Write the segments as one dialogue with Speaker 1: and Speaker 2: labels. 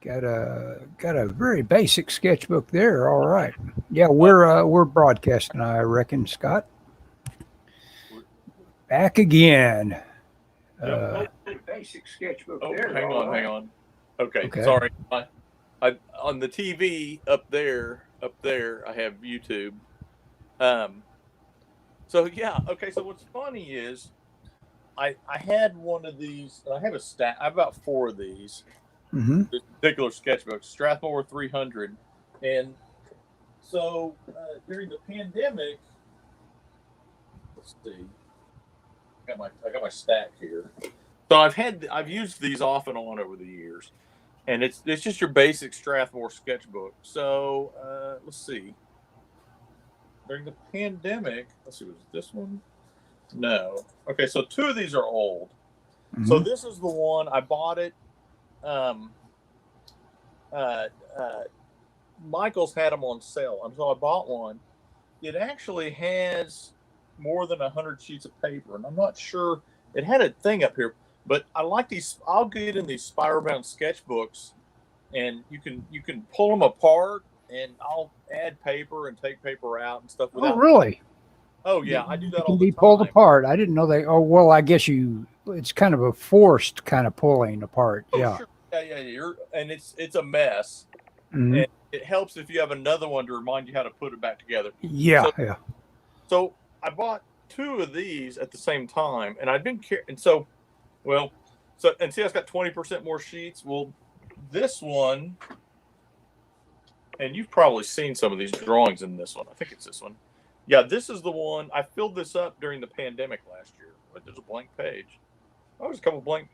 Speaker 1: Got a very basic sketchbook there. All right. Yeah, we're broadcasting, I reckon, Scott. Back again. Basic sketchbook there.
Speaker 2: Hang on. Okay,
Speaker 1: Okay.
Speaker 2: sorry. I on the TV up there, I have YouTube. Um, so yeah, okay. So what's funny is I had one of these. I have a stack. I have about four of these.
Speaker 1: Mm-hmm.
Speaker 2: This particular sketchbook, Strathmore 300, and so during the pandemic, let's see, I got my stack here. So I've used these off and on over the years, and it's just your basic Strathmore sketchbook. So let's see. During the pandemic, let's see, was it this one? No. Okay, so two of these are old.
Speaker 1: Mm-hmm.
Speaker 2: So this is the one I bought it. Um, uh, uh, Michael's had them on sale, and so I bought one. It actually has more than 100 sheets of paper, and I'm not sure. It had a thing up here, but I like these. I'll get in these spiral bound sketchbooks, and you can pull them apart, and I'll add paper and take paper out and stuff without.
Speaker 1: Oh, really?
Speaker 2: Oh yeah, I do that
Speaker 1: It
Speaker 2: all
Speaker 1: can
Speaker 2: the
Speaker 1: be
Speaker 2: time.
Speaker 1: pulled apart. I didn't know they. Oh, well, I guess it's kind of a forced kind of pulling apart.
Speaker 2: Oh,
Speaker 1: Yeah.
Speaker 2: sure. Yeah. And it's a mess.
Speaker 1: Mm-hmm.
Speaker 2: And it helps if you have another one to remind you how to put it back together.
Speaker 1: Yeah.
Speaker 2: So I bought two of these at the same time, and I've been and see, it's got 20% more sheets. Well, this one, and you've probably seen some of these drawings in this one. I think it's this one. Yeah, this is the one. I filled this up during the pandemic last year. But there's a blank page. Oh, there's a couple blank.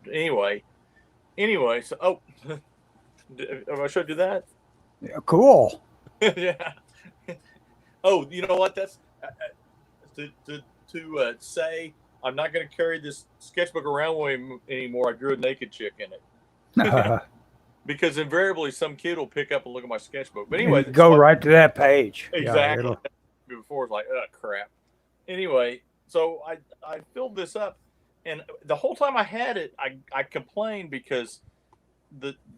Speaker 2: Anyway. So, have I showed you that?
Speaker 1: Yeah, cool.
Speaker 2: Yeah. Oh, you know what? That's to say I'm not going to carry this sketchbook around with me anymore. I drew a naked chick in it. Because invariably some kid will pick up and look at my sketchbook. But anyway,
Speaker 1: go right to that page.
Speaker 2: Exactly. Yeah, before it's like, oh crap. Anyway, so I filled this up, and the whole time I had it, I complained because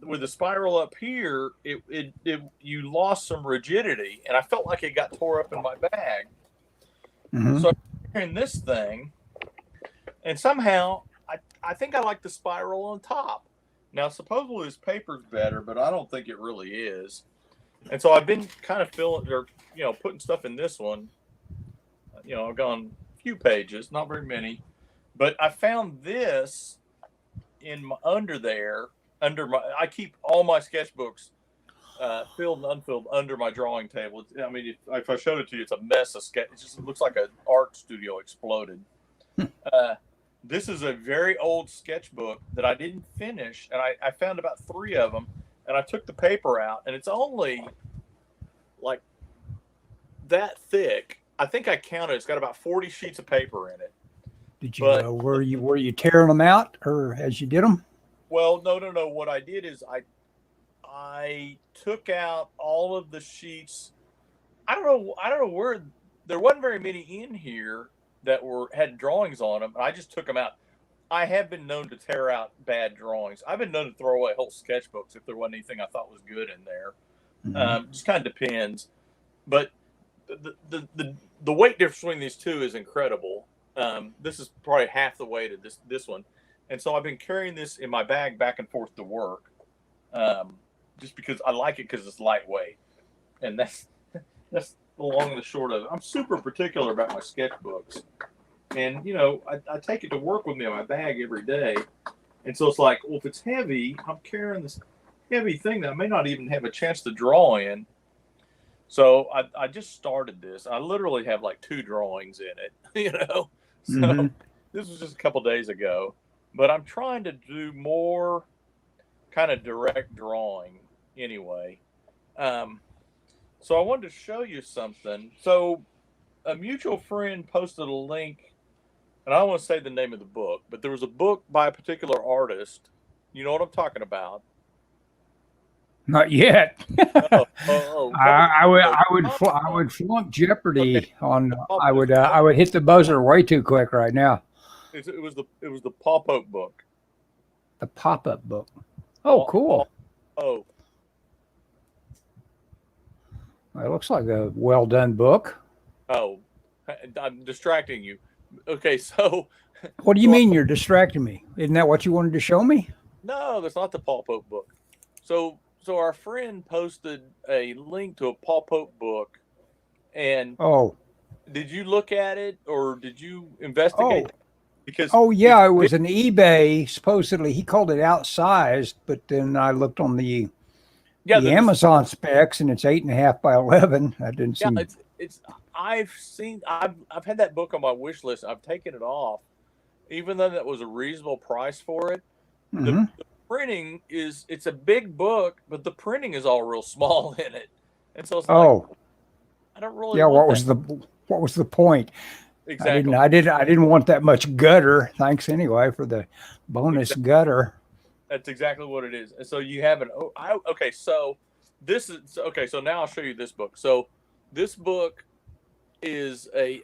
Speaker 2: with the spiral up here, it you lost some rigidity, and I felt like it got tore up in my bag. Mm-hmm. So I'm carrying this thing, and somehow I think I like the spiral on top. Now, supposedly this paper's better, but I don't think it really is. And so I've been kind of putting stuff in this one. I've gone a few pages, not very many, but I found this under there. I keep all my sketchbooks filled and unfilled under my drawing table. If I showed it to you, it's a mess of sketch. It looks like an art studio exploded. This is a very old sketchbook that I didn't finish, and I found about 3 of them, and I took the paper out, and it's only like that thick. I think I counted. It's got about 40 sheets of paper in it.
Speaker 1: Did you? Were you tearing them out, or as you did them?
Speaker 2: Well, no. What I did is I took out all of the sheets. I don't know where. There wasn't very many in here that had drawings on them. I just took them out. I have been known to tear out bad drawings. I've been known to throw away whole sketchbooks if there wasn't anything I thought was good in there. Mm-hmm. Just kind of depends. But the weight difference between these two is incredible. This is probably half the weight of this one. And so I've been carrying this in my bag back and forth to work, just because I like it because it's lightweight. And that's the long and the short of it. I'm super particular about my sketchbooks. And, I take it to work with me in my bag every day. And so it's like, well, if it's heavy, I'm carrying this heavy thing that I may not even have a chance to draw in. So I just started this. I literally have like 2 drawings in it, So mm-hmm. This was just a couple days ago. But I'm trying to do more kind of direct drawing anyway. So I wanted to show you something. So a mutual friend posted a link, and I don't want to say the name of the book, but there was a book by a particular artist. You know what I'm talking about?
Speaker 1: Not yet. I would flunk Jeopardy on. I would hit the buzzer way too quick right now.
Speaker 2: It was the pop-up book.
Speaker 1: The pop-up book. Oh, cool.
Speaker 2: Oh,
Speaker 1: It looks like a well done book.
Speaker 2: oh, I'm distracting you. Okay, so
Speaker 1: What do you
Speaker 2: so
Speaker 1: mean you're distracting me? Isn't that what you wanted to show me?
Speaker 2: no, that's not the Paul Pope book. So our friend posted a link to a Paul Pope book, and
Speaker 1: Oh,
Speaker 2: did you look at it or did you
Speaker 1: oh,
Speaker 2: investigate? Because
Speaker 1: oh,
Speaker 2: it's
Speaker 1: yeah. It
Speaker 2: big.
Speaker 1: was an eBay. Supposedly, he called it outsized, but then I looked on
Speaker 2: Yeah,
Speaker 1: the Amazon specs, and it's 8.5 by 11. That didn't
Speaker 2: yeah,
Speaker 1: seem.
Speaker 2: it's. I've had that book on my wish list. I've taken it off, even though that was a reasonable price for it.
Speaker 1: Hmm.
Speaker 2: The printing is it's a big book, but the printing is all real small in it, and so it's like
Speaker 1: Oh,
Speaker 2: I don't really
Speaker 1: yeah.
Speaker 2: want that
Speaker 1: What was the point?
Speaker 2: exactly.
Speaker 1: I didn't want that much gutter. Thanks anyway for the bonus
Speaker 2: Exactly.
Speaker 1: gutter.
Speaker 2: That's exactly what it is. And so you have an okay. So this is okay. So now I'll show you this book. So this book is I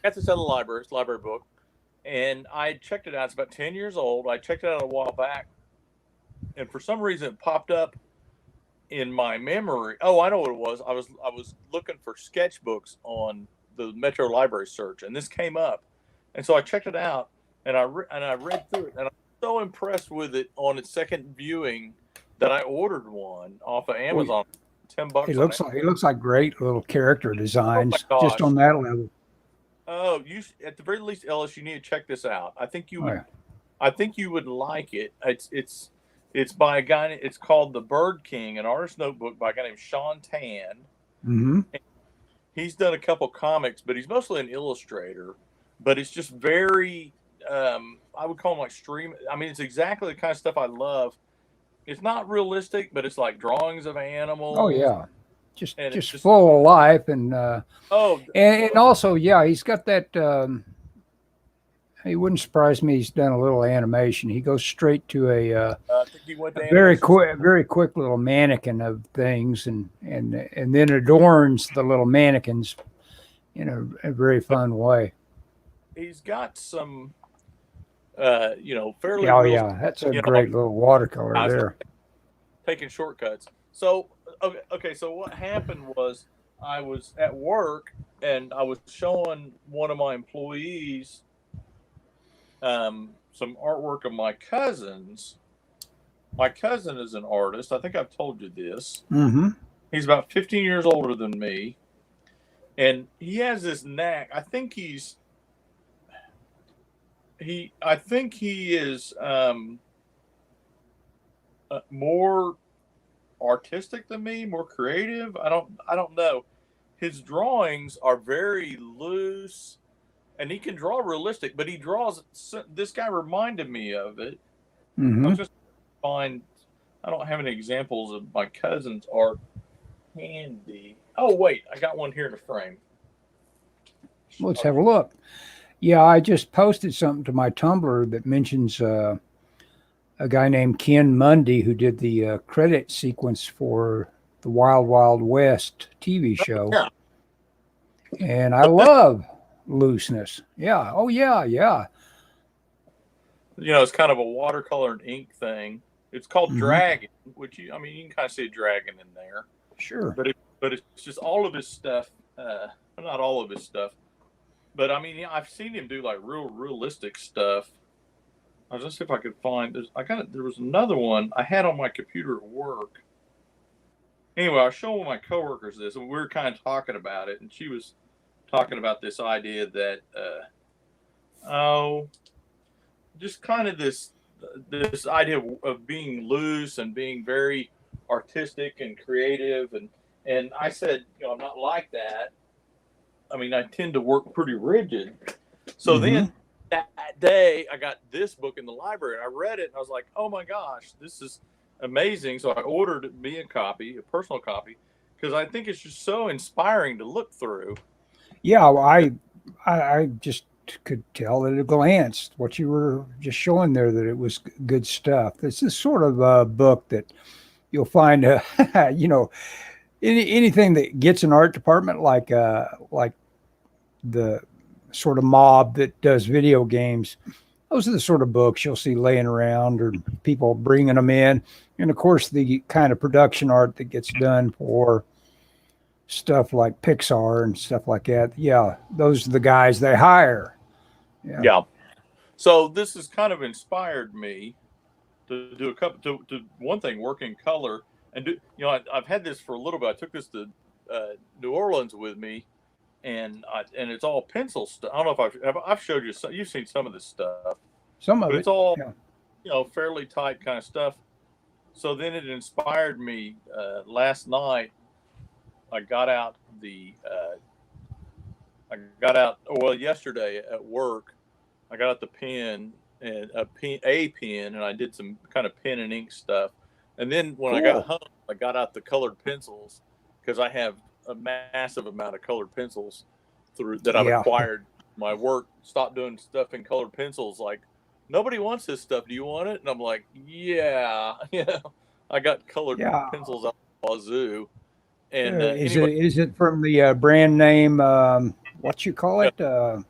Speaker 2: got this at the library. It's a library book, and I checked it out. It's about 10 years old. I checked it out a while back, and for some reason it popped up in my memory. Oh, I know what it was. I was looking for sketchbooks on the Metro Library search, and this came up, and so I checked it out, and I read through it, and I'm so impressed with it on its second viewing that I ordered one off of
Speaker 1: Well,
Speaker 2: Amazon, $10 on it.
Speaker 1: it looks like great little character
Speaker 2: Oh my
Speaker 1: designs just
Speaker 2: gosh!
Speaker 1: on that level.
Speaker 2: Oh, at the very least, Ellis, you need to check this out.
Speaker 1: Oh, yeah.
Speaker 2: I think you would like it. It's by a guy. It's called The Bird King, an artist notebook by a guy named Sean Tan.
Speaker 1: Mm-hmm.
Speaker 2: He's done a couple comics, but he's mostly an illustrator. But it's just very, I would call him like stream. I mean, it's exactly the kind of stuff I love. It's not realistic, but it's like drawings of
Speaker 1: Oh
Speaker 2: animals,
Speaker 1: yeah,
Speaker 2: and it's
Speaker 1: just
Speaker 2: just
Speaker 1: full of life
Speaker 2: oh,
Speaker 1: and also yeah, he's got that. He wouldn't surprise me. He's done a little animation. He goes straight to
Speaker 2: I think he went
Speaker 1: a
Speaker 2: to animation.
Speaker 1: very quick little mannequin of things, and then adorns the little mannequins in a very fun way.
Speaker 2: He's got some, fairly
Speaker 1: Yeah, oh
Speaker 2: real.
Speaker 1: yeah, that's a
Speaker 2: Like
Speaker 1: great little watercolor
Speaker 2: I was
Speaker 1: there.
Speaker 2: taking shortcuts. So okay. So what happened was I was at work and I was showing one of my employees some artwork of my cousin's. My cousin is an artist. I think I've told you this.
Speaker 1: Mm-hmm.
Speaker 2: He's about 15 years older than me, and he has this knack. I think he is more artistic than me, more creative. I don't know. His drawings are very loose, and he can draw realistic, but he draws. This guy reminded me of it. I
Speaker 1: Mm-hmm.
Speaker 2: was just find. I don't have any examples of my cousin's art handy. Oh wait, I got one here in the frame.
Speaker 1: Let's have a look. Yeah, I just posted something to my Tumblr that mentions a guy named Ken Mundy who did the credit sequence for the Wild Wild West TV show.
Speaker 2: Yeah.
Speaker 1: And I love looseness. Yeah. Oh, yeah. Yeah.
Speaker 2: It's kind of a watercolor and ink thing. It's called
Speaker 1: Hmm.
Speaker 2: Dragon, which you can kind of see a dragon in there,
Speaker 1: Sure.
Speaker 2: but it's just all of his stuff. Not all of his stuff, but I mean, yeah, I've seen him do like real realistic stuff. I was just see if I could find. There was another one I had on my computer at work. Anyway, I was showing my coworkers this, and we were kind of talking about it, and she was talking about this idea that oh, just kind of this idea of being loose and being very artistic and creative, and I said, I'm not like that. I mean, I tend to work pretty rigid. So
Speaker 1: Hmm.
Speaker 2: then that day, I got this book in the library, and I read it, and I was like, oh my gosh, this is amazing. So I ordered me a personal copy, because I think it's just so inspiring to look through.
Speaker 1: Yeah. Well, I just could tell at a glance what you were just showing there that it was good stuff. This is sort of a book that you'll find, anything that gets an art department like the sort of mob that does video games, those are the sort of books you'll see laying around or people bringing them in. And of course, the kind of production art that gets done for stuff like Pixar and stuff like that. Yeah, those are the guys they hire. Yeah.
Speaker 2: Yeah. So this has kind of inspired me to do a couple to one thing, work in color and do. I've had this for a little bit. I took this to New Orleans with me, and it's all pencil stuff. I don't know if I've showed you some. You've seen some of this stuff,
Speaker 1: Some of
Speaker 2: but
Speaker 1: it.
Speaker 2: it's all
Speaker 1: Yeah.
Speaker 2: fairly tight kind of stuff. So then it inspired me. Last night, I got out yesterday at work. I got out the pen and a pen, and I did some kind of pen and ink stuff. And then when I got home, I got out the colored pencils because I have a massive amount of colored pencils that I've acquired. My work stopped doing stuff in colored pencils. Like, nobody wants this stuff. Do you want it? And I'm like, yeah. I got colored pencils out of the wazoo. And
Speaker 1: is it from the brand name? What you call it?
Speaker 2: They're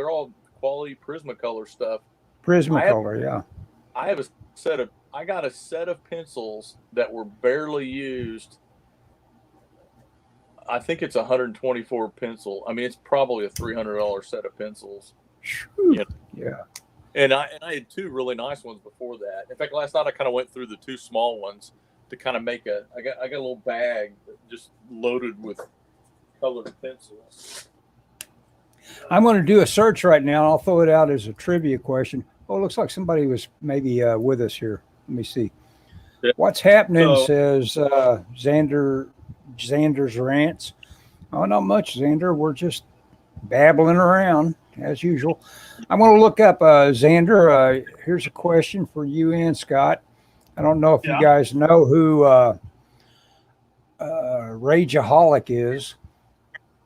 Speaker 2: all quality Prismacolor stuff.
Speaker 1: Prismacolor, yeah.
Speaker 2: I got a set of pencils that were barely used. I think it's 124 pencil. I mean, it's probably a $300 set of pencils.
Speaker 1: Yeah.
Speaker 2: And I had two really nice ones before that. In fact, last night I kind of went through the two small ones to kind of make I got a little bag just loaded with colored pencils.
Speaker 1: I'm going to do a search right now. I'll throw it out as a trivia question. Oh, it looks like somebody was maybe with us here. Let me see. Yeah. What's happening, says Xander's Rants. Oh, not much, Xander. We're just babbling around as usual. I'm going to look up Xander. Here's a question for you and Scott. I don't know if you guys know who Rageaholic is,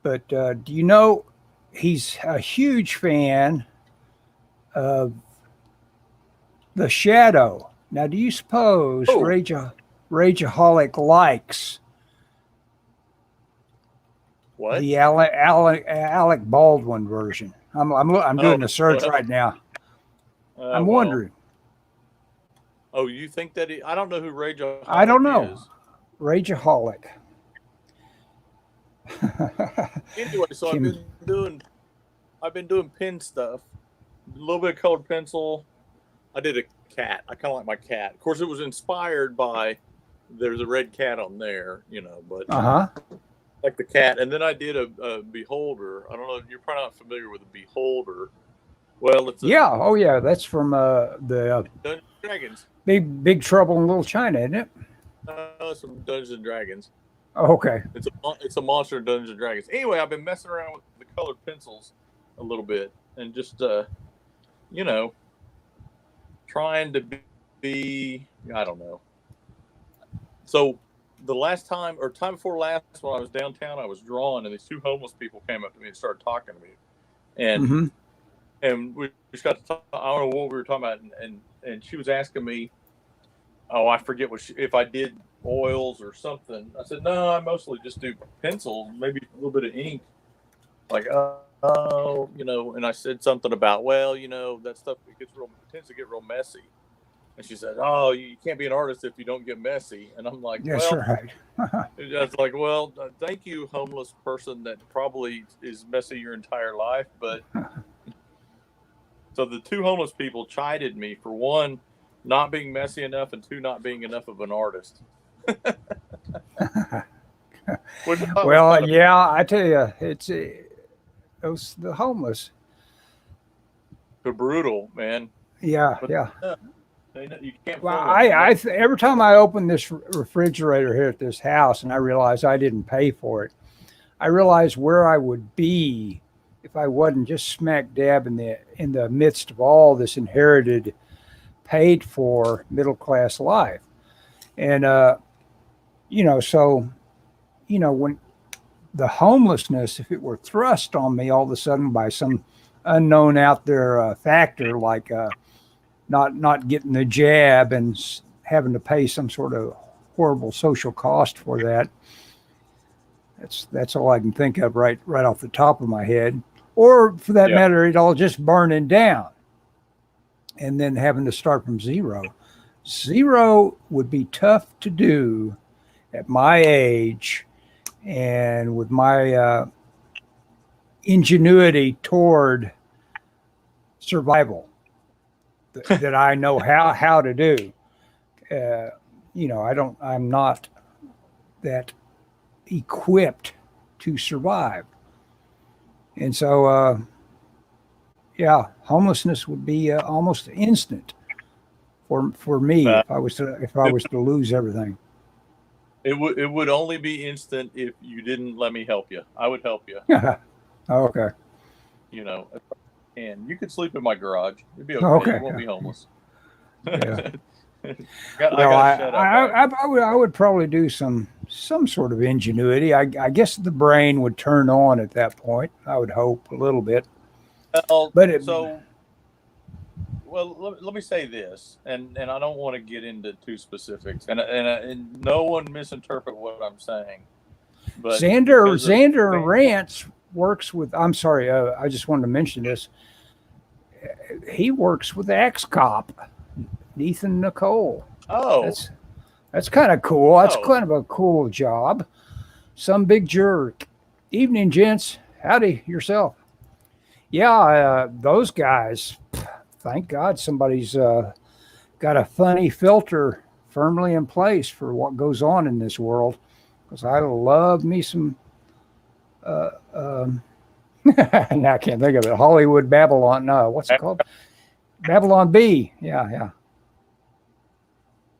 Speaker 1: but do you know he's a huge fan of The Shadow? Now, do you suppose Rageaholic likes
Speaker 2: what?
Speaker 1: The Alec Baldwin version? I'm doing a search right now. I'm wondering.
Speaker 2: Oh, you think that I don't know who Rageaholic is.
Speaker 1: I don't know. Rageaholic.
Speaker 2: Anyway, so I've been doing pen stuff, a little bit of colored pencil. I did a cat. I kind of like my cat. Of course, it was inspired by there's a red cat on there, but like the cat. And then I did a beholder. I don't know. You're probably not familiar with a beholder. Well, it's
Speaker 1: that's from the
Speaker 2: Dungeons and Dragons.
Speaker 1: Big Trouble in Little China, isn't it?
Speaker 2: It's from Dungeons and Dragons.
Speaker 1: Oh, okay.
Speaker 2: It's a monster in Dungeons and Dragons. Anyway, I've been messing around with the colored pencils a little bit and just trying to be I don't know. So the last time or time before last when I was downtown, I was drawing and these two homeless people came up to me and started talking to me. And we just got to talk. I don't know what we were talking about, and she was asking me, I forget if I did oils or something. I said, no, I mostly just do pencils, maybe a little bit of ink. Like, and I said something about, that stuff tends to get real messy. And she said, oh, you can't be an artist if you don't get messy. And I'm like,
Speaker 1: yes, right.
Speaker 2: I was like, well, thank you, homeless person that probably is messy your entire life. But so the two homeless people chided me for one, not being messy enough, and two, not being enough of an artist.
Speaker 1: Well, I tell you, it's the homeless.
Speaker 2: They're brutal, man.
Speaker 1: Yeah.
Speaker 2: You can't.
Speaker 1: Well, every time I open this refrigerator here at this house, and I realize I didn't pay for it, I realize where I would be if I wasn't just smack dab in the midst of all this inherited, paid for middle class life, and when the homelessness, if it were thrust on me all of a sudden by some unknown out there factor like not getting the jab and having to pay some sort of horrible social cost for that. That's all I can think of right off the top of my head. Or for that matter, it all just burning down. and then having to start from zero. Zero would be tough to do at my age and with my ingenuity toward survival that I know how to do. Uh, I'm not that equipped to survive. And so, yeah, homelessness would be almost instant for me
Speaker 2: Uh,
Speaker 1: if I was to lose everything.
Speaker 2: it would only be instant if you didn't let me help you. I would help you.
Speaker 1: Okay.
Speaker 2: You know, and you could sleep in my garage. It'd be okay.
Speaker 1: Okay.
Speaker 2: You won't be homeless.
Speaker 1: Yeah.
Speaker 2: I
Speaker 1: Well,
Speaker 2: got to shut up.
Speaker 1: I would probably do some sort of ingenuity. I guess the brain would turn on at that point. I would hope a little bit,
Speaker 2: Well,
Speaker 1: but it,
Speaker 2: so well, let me say this, and I don't want to get into too specifics, and no one misinterpret what I'm saying, but because of
Speaker 1: Xander Rants works with. I'm sorry, I just wanted to mention this. He works with Axe Cop, Ethan Nicole.
Speaker 2: oh
Speaker 1: That's kind of cool. That's
Speaker 2: oh
Speaker 1: kind of a cool job. Some big jerk. Evening, gents. Howdy yourself. Yeah, those guys. Thank God somebody's got a funny filter firmly in place for what goes on in this world. Because I love me some. Now I can't think of it. Hollywood Babylon. No, what's it called? Babylon B. Yeah.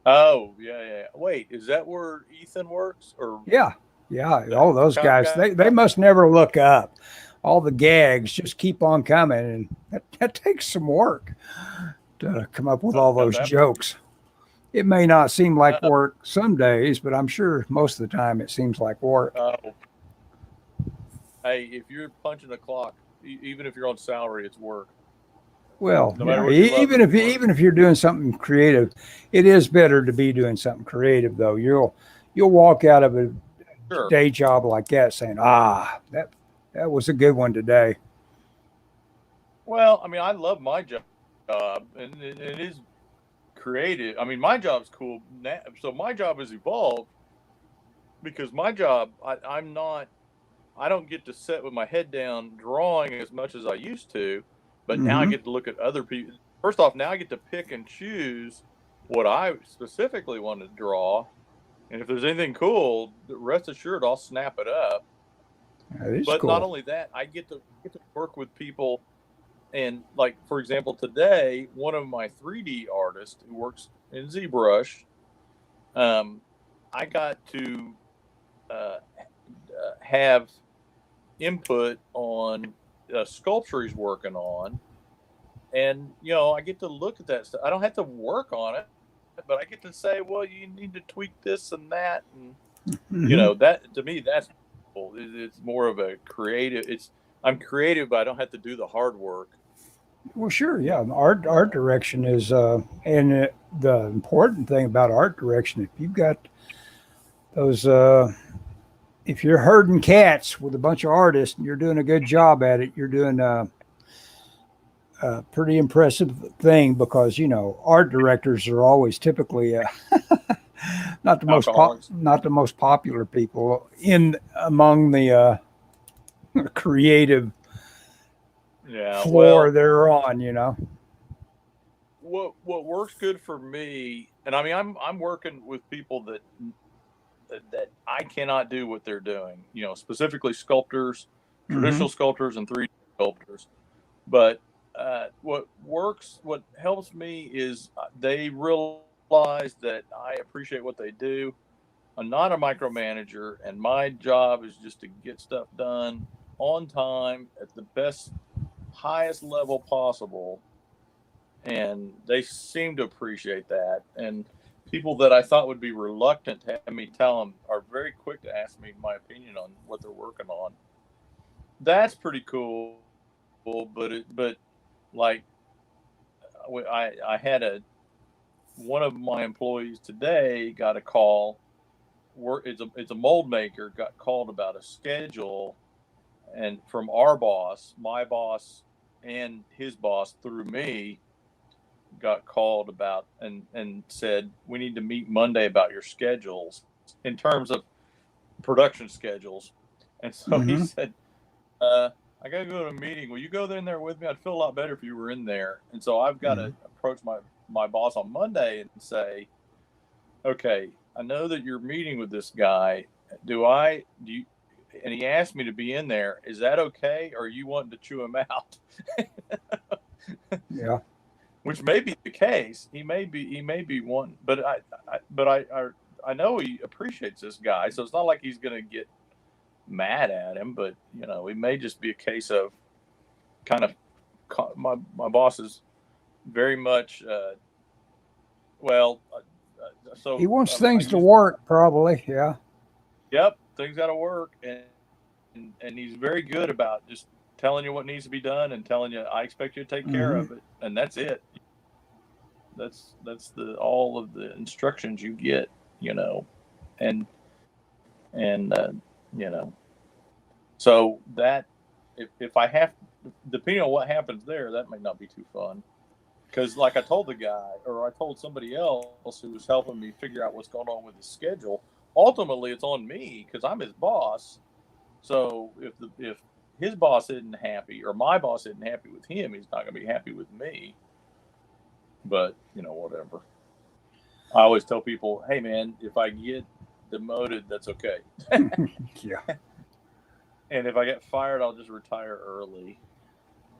Speaker 2: oh yeah. Wait, is that where Ethan works or
Speaker 1: Yeah. All those
Speaker 2: cop
Speaker 1: guys,
Speaker 2: guy?
Speaker 1: they must never look up. All the gags just keep on coming, and that takes some work to come up with all those jokes. It may not seem like work some days, but I'm sure most of the time it seems like work.
Speaker 2: Hey, if you're punching a clock, even if you're on salary, it's work.
Speaker 1: Well,
Speaker 2: No matter what you love,
Speaker 1: even if you're doing something creative, it is better to be doing something creative. Though you'll walk out of a
Speaker 2: sure.
Speaker 1: day job like that saying, that was a good one today.
Speaker 2: Well, I mean, I love my job, and it is creative. I mean, my job's cool. So my job has evolved because my job, I don't get to sit with my head down drawing as much as I used to, but now I get to look at other people. First off, now I get to pick and choose what I specifically want to draw. And if there's anything cool, rest assured I'll snap it up.
Speaker 1: That is
Speaker 2: But
Speaker 1: cool.
Speaker 2: not only that, I get to work with people. And like, for example, today, one of my 3D artists who works in ZBrush, I got to have input on a sculpture he's working on. And, I get to look at that stuff. I don't have to work on it, but I get to say, well, you need to tweak this and that. And, that to me, that's cool. It's more of a creative. I'm creative, but I don't have to do the hard work.
Speaker 1: Well, sure, yeah. Art direction is, and the important thing about art direction, if you've got those, if you're herding cats with a bunch of artists and you're doing a good job at it, you're doing a pretty impressive thing because art directors are always typically not the most popular people among the creative floor they're on.
Speaker 2: What works good for me, and I mean I'm working with people that I cannot do what they're doing, specifically sculptors, traditional sculptors and 3D sculptors. But what helps me is they realize that I appreciate what they do. I'm not a micromanager, and my job is just to get stuff done on time at the highest level possible. And they seem to appreciate that. And people that I thought would be reluctant to have me tell them are very quick to ask me my opinion on what they're working on. That's pretty cool. But like I had one of my employees today got a call. It's a mold maker, got called about a schedule, and from our boss, my boss, and his boss through me, got called about and said, we need to meet Monday about your schedules in terms of production schedules. And so he said, I got to go to a meeting. Will you go in there with me? I'd feel a lot better if you were in there. And so I've got to approach my boss on Monday and say, okay, I know that you're meeting with this guy. Do you, and he asked me to be in there. Is that okay? Or are you wanting to chew him out?
Speaker 1: Yeah.
Speaker 2: Which may be the case. He may be one, but I know he appreciates this guy. So it's not like he's going to get mad at him, but it may just be a case of kind of my boss is very much, so
Speaker 1: he wants things to work, probably. Yeah.
Speaker 2: Yep. Things got to work. And he's very good about just telling you what needs to be done and telling you, I expect you to take care of it. And that's it. That's all of the instructions you get, and so that if I have, depending on what happens there, that may not be too fun. Because like I told the guy, or I told somebody else who was helping me figure out what's going on with his schedule, ultimately it's on me because I'm his boss. So if his boss isn't happy or my boss isn't happy with him, he's not going to be happy with me. But, whatever. I always tell people, hey, man, if I get demoted, that's okay.
Speaker 1: Yeah.
Speaker 2: And if I get fired, I'll just retire early.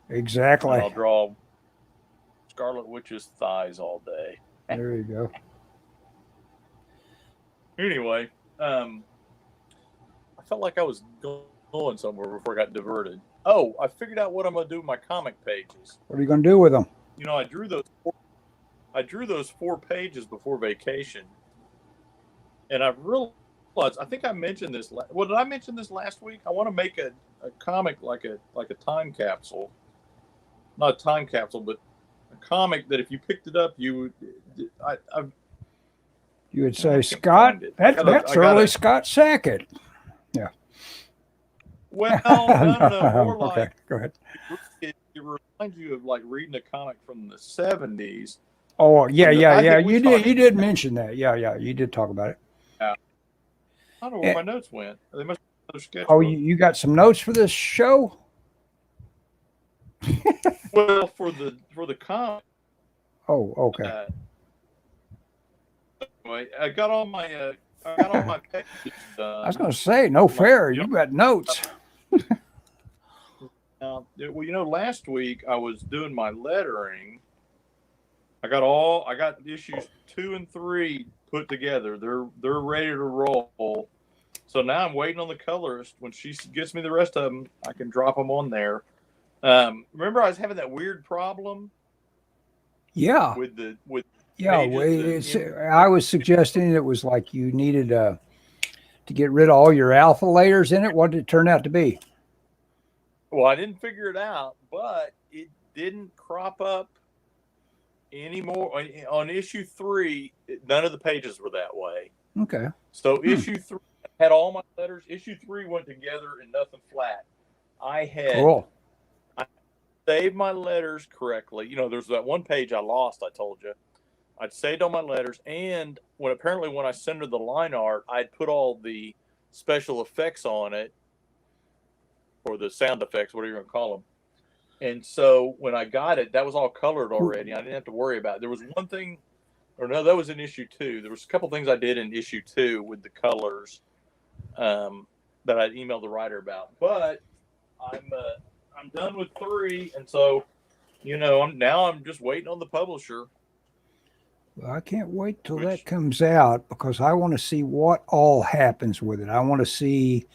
Speaker 1: Exactly.
Speaker 2: And I'll draw Scarlet Witch's thighs all day.
Speaker 1: There you go.
Speaker 2: Anyway, I felt like I was going somewhere before I got diverted. Oh, I figured out what I'm going to do with my comic pages.
Speaker 1: What are you going to do with them?
Speaker 2: I drew those 4 pages before vacation, and I've realized. I think I mentioned this. Did I mention this last week? I want to make a comic like a time capsule, not a time capsule, but a comic that if you picked it up, you
Speaker 1: would say, Scott. That's early Scott Sackett. Yeah.
Speaker 2: Well, no, more like.
Speaker 1: Okay, go ahead.
Speaker 2: It reminds you of like reading a comic from the 70s.
Speaker 1: Oh, yeah. You did mention that. Yeah. You did talk about it.
Speaker 2: Yeah. I don't know where my notes went. They must have another sketchbook.
Speaker 1: Oh, you got some notes for this show?
Speaker 2: Well, for the comic.
Speaker 1: Oh, okay.
Speaker 2: Anyway, I got all my pages done.
Speaker 1: I was going to say, no fair. You got notes.
Speaker 2: Last week I was doing my lettering. I got issues 2 and 3 put together. They're ready to roll. So now I'm waiting on the colorist. When she gets me the rest of them, I can drop them on there. Remember I was having that weird problem?
Speaker 1: Yeah. I was suggesting it was like you needed to get rid of all your alpha layers in it. What did it turn out to be?
Speaker 2: Well, I didn't figure it out, but it didn't crop up anymore. On issue 3, none of the pages were that way.
Speaker 1: Okay.
Speaker 2: So issue 3 had all my letters. Issue 3 went together and nothing flat. I saved my letters correctly. There's that one page I lost, I told you. I'd saved all my letters, and when I sent her the line art, I'd put all the special effects on it, or the sound effects, whatever you're going to call them. And so when I got it, that was all colored already. I didn't have to worry about it. There was one thing, that was in issue 2. There was a couple things I did in issue 2 with the colors that I emailed the writer about. But I'm done with 3, and so I'm just waiting on the publisher.
Speaker 1: Well, I can't wait till that comes out because I want to see what all happens with it. I want to see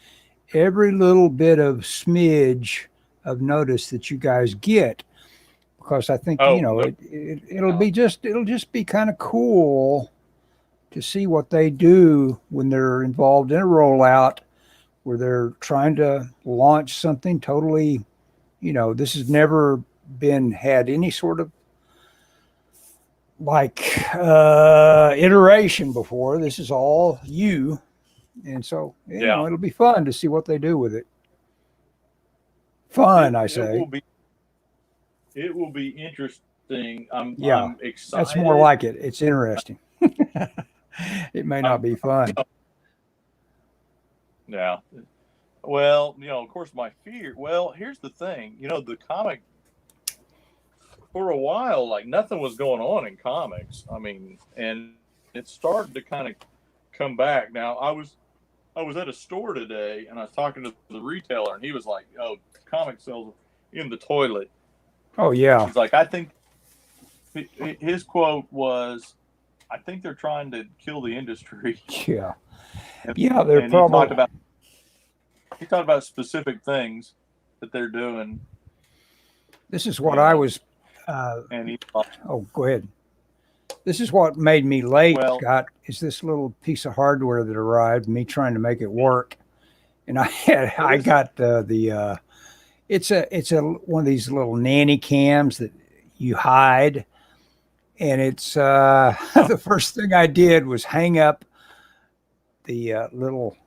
Speaker 1: every little bit of smidge of notice that you guys get, because I think it'll just be kind of cool to see what they do when they're involved in a rollout where they're trying to launch something totally, this has never had any sort of iteration before. This is all you. And so, it'll be fun to see what they do with it. Fun, I say.
Speaker 2: It will be interesting interesting.
Speaker 1: Yeah,
Speaker 2: I'm excited.
Speaker 1: that's more like it. It's interesting. It may not be fun.
Speaker 2: Yeah. Well, of course, my fear. Well, here's the thing. The comic for a while, like nothing was going on in comics. I mean, and it started to kind of come back. Now, I was at a store today, and I was talking to the retailer, and he was like, "Oh, comic sales are in the toilet."
Speaker 1: Oh yeah,
Speaker 2: He's like, "I think." His quote was, "I think they're trying to kill the industry."
Speaker 1: yeah,
Speaker 2: And,
Speaker 1: yeah. They're
Speaker 2: and
Speaker 1: probably.
Speaker 2: he talked about specific things that they're doing.
Speaker 1: This is what I was.
Speaker 2: And he
Speaker 1: Oh, go ahead. This is what made me late,
Speaker 2: well,
Speaker 1: Scott. Is this little piece of hardware that arrived? Me trying to make it work, and I got the. It's a one of these little nanny cams that you hide, and it's the first thing I did was hang up the little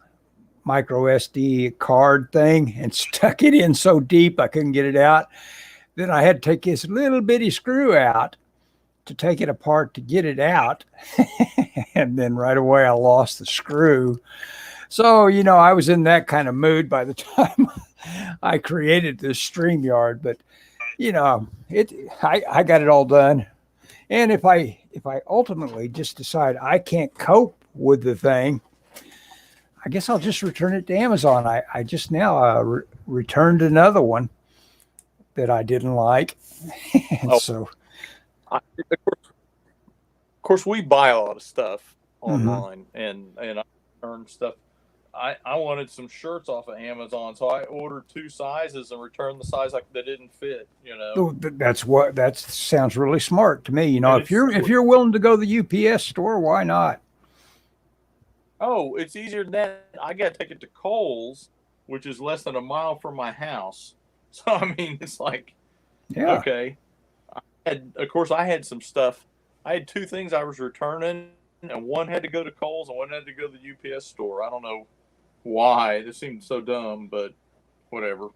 Speaker 1: micro SD card thing and stuck it in so deep I couldn't get it out. Then I had to take this little bitty screw out to take it apart to get it out. And then right away I lost the screw. So, I was in that kind of mood by the time I created this StreamYard, but I got it all done. And if I ultimately just decide I can't cope with the thing, I guess I'll just return it to Amazon. I just now returned another one that I didn't like. And so,
Speaker 2: of course, we buy a lot of stuff online, and I earn stuff. I wanted some shirts off of Amazon, so I ordered 2 sizes and returned the size that didn't fit.
Speaker 1: that sounds really smart to me.
Speaker 2: And
Speaker 1: if you're willing to go to the UPS store, why not?
Speaker 2: Oh, it's easier than that. I got to take it to Kohl's, which is less than a mile from my house. So I mean, it's like,
Speaker 1: Yeah.
Speaker 2: okay. Of course, I had some stuff. I had 2 things I was returning, and one had to go to Kohl's and one had to go to the UPS store. I don't know why. This seemed so dumb, but whatever.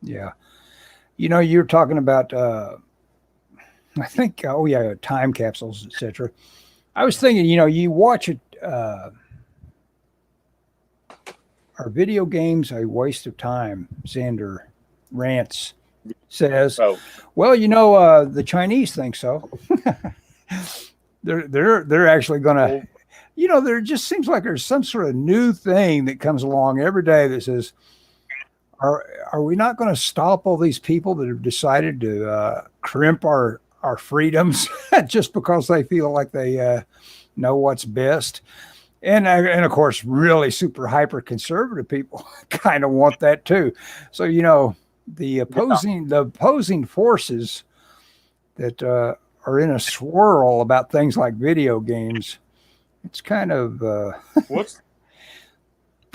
Speaker 1: Yeah. You're talking about, I think, time capsules, etc. I was thinking, you watch it. Are video games a waste of time? Xander Rants says.
Speaker 2: Oh.
Speaker 1: Well, the Chinese think so. they're actually going to. There just seems like there's some sort of new thing that comes along every day that says, "Are we not going to stop all these people that have decided to crimp our freedoms just because they feel like they know what's best?" And of course, really super hyper conservative people kind of want that too. So the opposing forces that are in a swirl about things like video games. It's kind of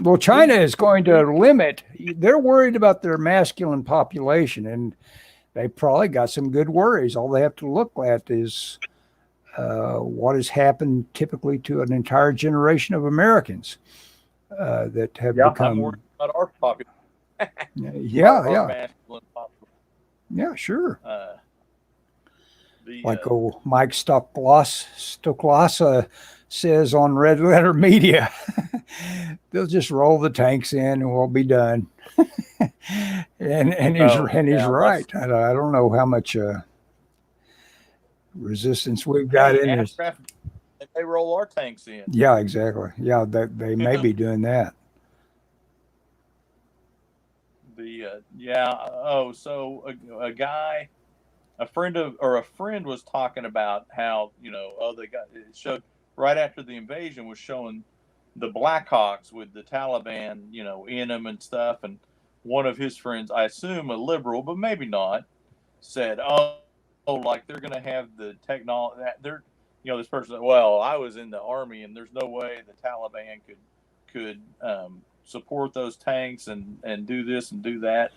Speaker 1: well, China is going to limit. They're worried about their masculine population, and they probably got some good worries. All they have to look at is what has happened typically to an entire generation of Americans that have become.
Speaker 2: I'm worried about our population.
Speaker 1: Yeah, sure. Like
Speaker 2: The
Speaker 1: old Mike Stoklas says on Red Letter Media, they'll just roll the tanks in and we'll be done. and he's right. I don't know how much resistance we've got in this.
Speaker 2: They roll our tanks in.
Speaker 1: Yeah, exactly. Yeah, they may be doing that.
Speaker 2: So a friend was talking about how they got it showed right after the invasion was showing the Blackhawks with the Taliban in them and stuff, and one of his friends, I assume a liberal but maybe not, said like they're going to have the technology that they're this person said, well, I was in the army and there's no way the Taliban could support those tanks and do this and do that.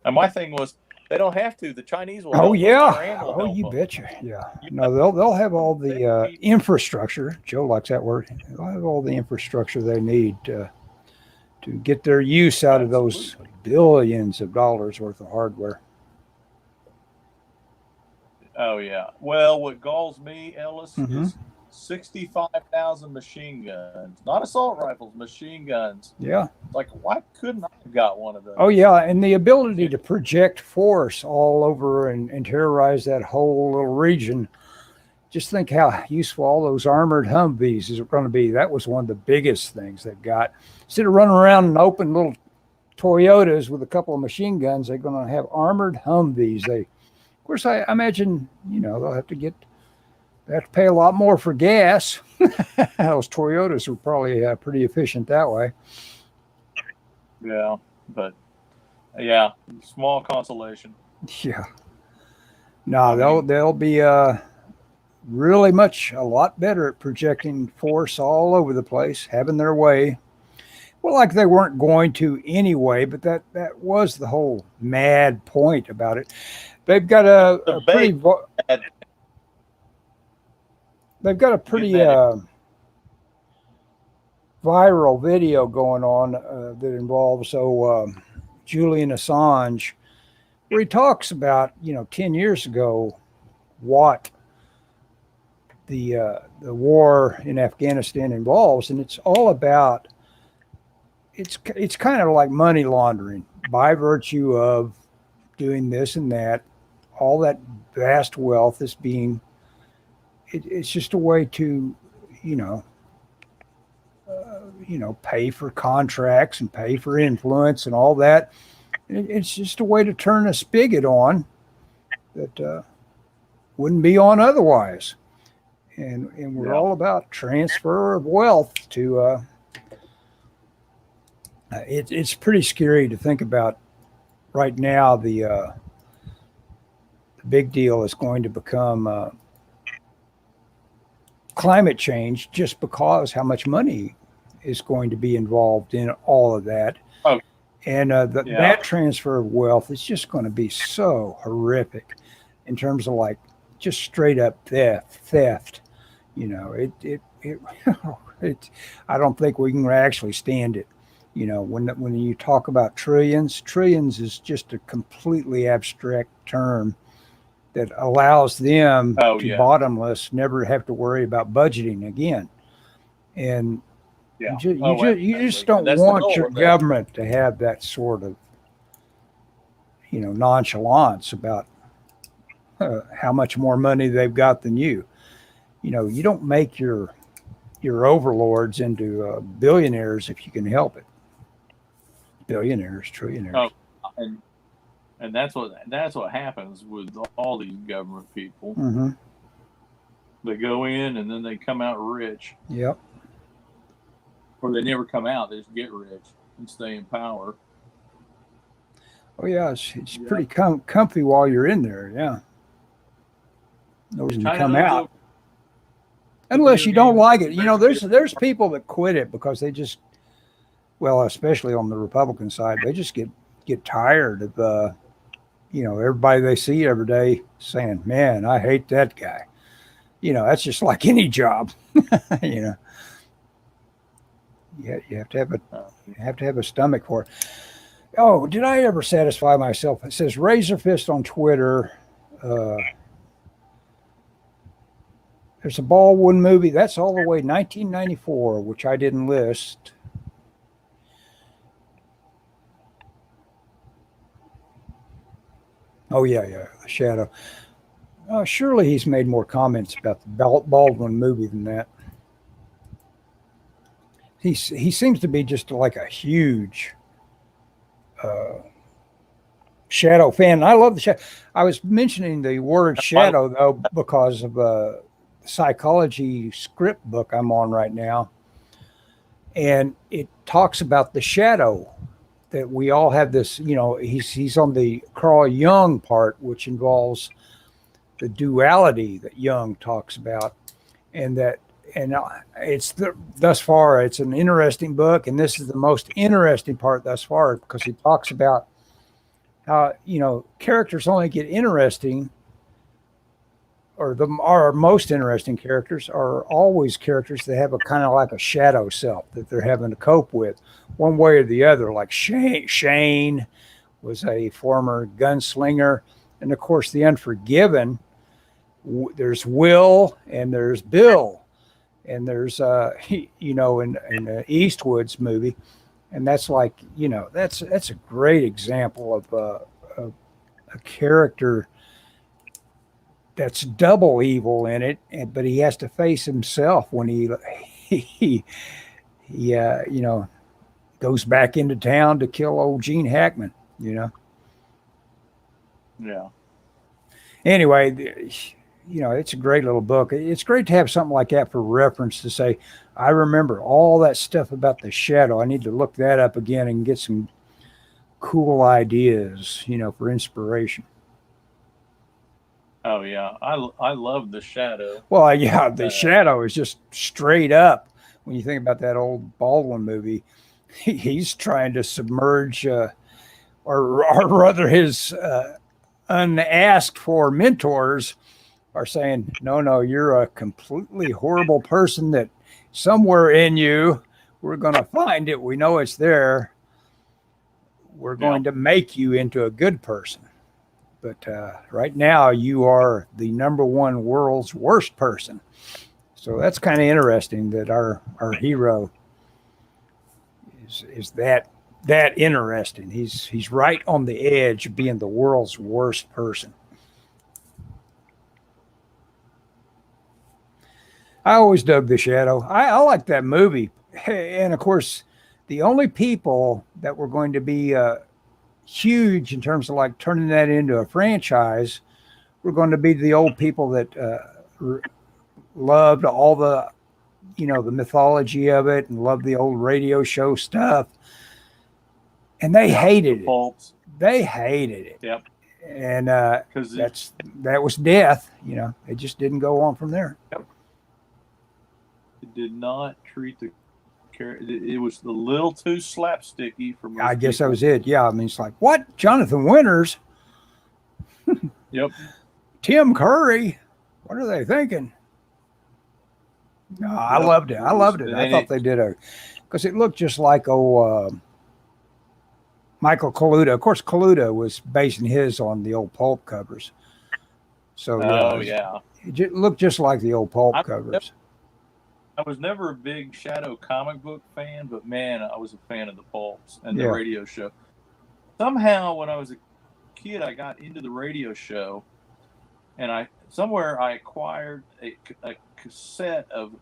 Speaker 2: And my thing was, they don't have to. The Chinese will.
Speaker 1: Oh yeah.
Speaker 2: Help
Speaker 1: you
Speaker 2: them.
Speaker 1: betcha. Yeah. No, they'll have all the infrastructure. Joe likes that word. They'll have all the infrastructure they need to get their use out of those billions of dollars worth of hardware.
Speaker 2: Oh yeah. Well, what galls me, Ellis,
Speaker 1: Mm-hmm.
Speaker 2: is 65,000 machine guns, not assault rifles, machine guns.
Speaker 1: Yeah.
Speaker 2: Like, why couldn't I have got one of
Speaker 1: Oh,
Speaker 2: those?
Speaker 1: yeah. And the ability to project force all over and terrorize that whole little region. Just think how useful all those armored Humvees is going to be. That was one of the biggest things they got. Instead of running around in open little Toyotas with a couple of machine guns, they're going to have armored Humvees. Of course, I imagine, they have to pay a lot more for gas. Those Toyotas are probably pretty efficient that way.
Speaker 2: Yeah, but yeah, small consolation.
Speaker 1: Yeah. No, they'll be really a lot better at projecting force all over the place, having their way. Well, like they weren't going to anyway, but that was the whole mad point about it. They've got a pretty they've got a pretty viral video going on that involves Julian Assange, where he talks about 10 years ago what the war in Afghanistan involves, and it's all about it's kind of like money laundering by virtue of doing this and that. All that vast wealth is being it's just a way to pay for contracts and pay for influence and all that. It's just a way to turn a spigot on that wouldn't be on otherwise. And we're all about transfer of wealth to it's pretty scary to think about right now. The big deal is going to become climate change, just because how much money is going to be involved in all of that.
Speaker 2: Oh.
Speaker 1: And that transfer of wealth is just going to be so horrific in terms of like just straight up theft. I don't think we can actually stand it. When you talk about trillions is just a completely abstract term that allows them to bottomless, never have to worry about budgeting again. And you just don't want your government to have that sort of nonchalance about how much more money they've got than you. You don't make your overlords into billionaires if you can help it. Billionaires, trillionaires.
Speaker 2: And that's what happens with all these government people.
Speaker 1: Mm-hmm.
Speaker 2: They go in and then they come out rich.
Speaker 1: Yep.
Speaker 2: Or they never come out; they just get rich and stay in power.
Speaker 1: Oh yeah, it's pretty comfy while you're in there. Yeah. No reason to come out. Unless you don't like it. There's people that quit it because they just, well, especially on the Republican side, they just get tired of everybody they see every day saying, "Man, I hate that guy." That's just like any job. You have to have a stomach for it. Oh, did I ever satisfy myself? It says Razor Fist on Twitter. There's a Baldwin movie. That's all the way 1994, which I didn't list. Oh, yeah, The Shadow. Surely he's made more comments about the Baldwin movie than that. He seems to be just like a huge Shadow fan. I love the Shadow. I was mentioning the word Shadow, though, because of the psychology script book I'm on right now. And it talks about the shadow, that we all have this, he's on the Carl Jung part, which involves the duality that Jung talks about. And thus far, it's an interesting book. And this is the most interesting part thus far, because he talks about how, characters only get interesting, or our most interesting characters are always characters that have a kind of like a shadow self that they're having to cope with one way or the other. Like Shane was a former gunslinger. And of course, The Unforgiven there's Will and there's Bill, and there's you know, in the Eastwood's movie, and that's like, you know, that's a great example of a character that's double evil in it, but he has to face himself when he you know, goes back into town to kill old Gene Hackman, you know.
Speaker 2: Yeah.
Speaker 1: Anyway, you know, it's a great little book. It's great to have something like that for reference to say, I remember all that stuff about the shadow. I need to look that up again and get some cool ideas, you know, for inspiration.
Speaker 2: Oh yeah, I love the Shadow.
Speaker 1: Well, yeah, the shadow is just straight up. When you think about that old Baldwin movie, he's trying to submerge, or rather, his unasked for mentors are saying, no, no, you're a completely horrible person that somewhere in you, we're going to find it. We know it's there. We're going to make you into a good person. But right now, you are the number one world's worst person. So that's kind of interesting that our hero is that interesting. He's right on the edge of being the world's worst person. I always dug The Shadow. I like that movie. And of course, the only people that were going to be huge in terms of like turning that into a franchise were going to be the old people that loved all the, you know, the mythology of it and loved the old radio show stuff. And they hated it. They hated it.
Speaker 2: Yep.
Speaker 1: And that was death. You know, it just didn't go on from there.
Speaker 2: Yep. It did not treat the character. It was a little too slapsticky for most
Speaker 1: I guess
Speaker 2: people.
Speaker 1: that was it. Yeah, I mean, it's like, what? Jonathan Winters?
Speaker 2: Yep.
Speaker 1: Tim Curry? What are they thinking? No, I loved it. I loved it. I thought they did because it looked just like Michael Kaluta. Of course, Kaluta was basing his on the old pulp covers. So it looked just like the old pulp covers.
Speaker 2: I was never a big Shadow comic book fan, but man, I was a fan of the pulps and the radio show. Somehow, when I was a kid, I got into the radio show, and I acquired a cassette of,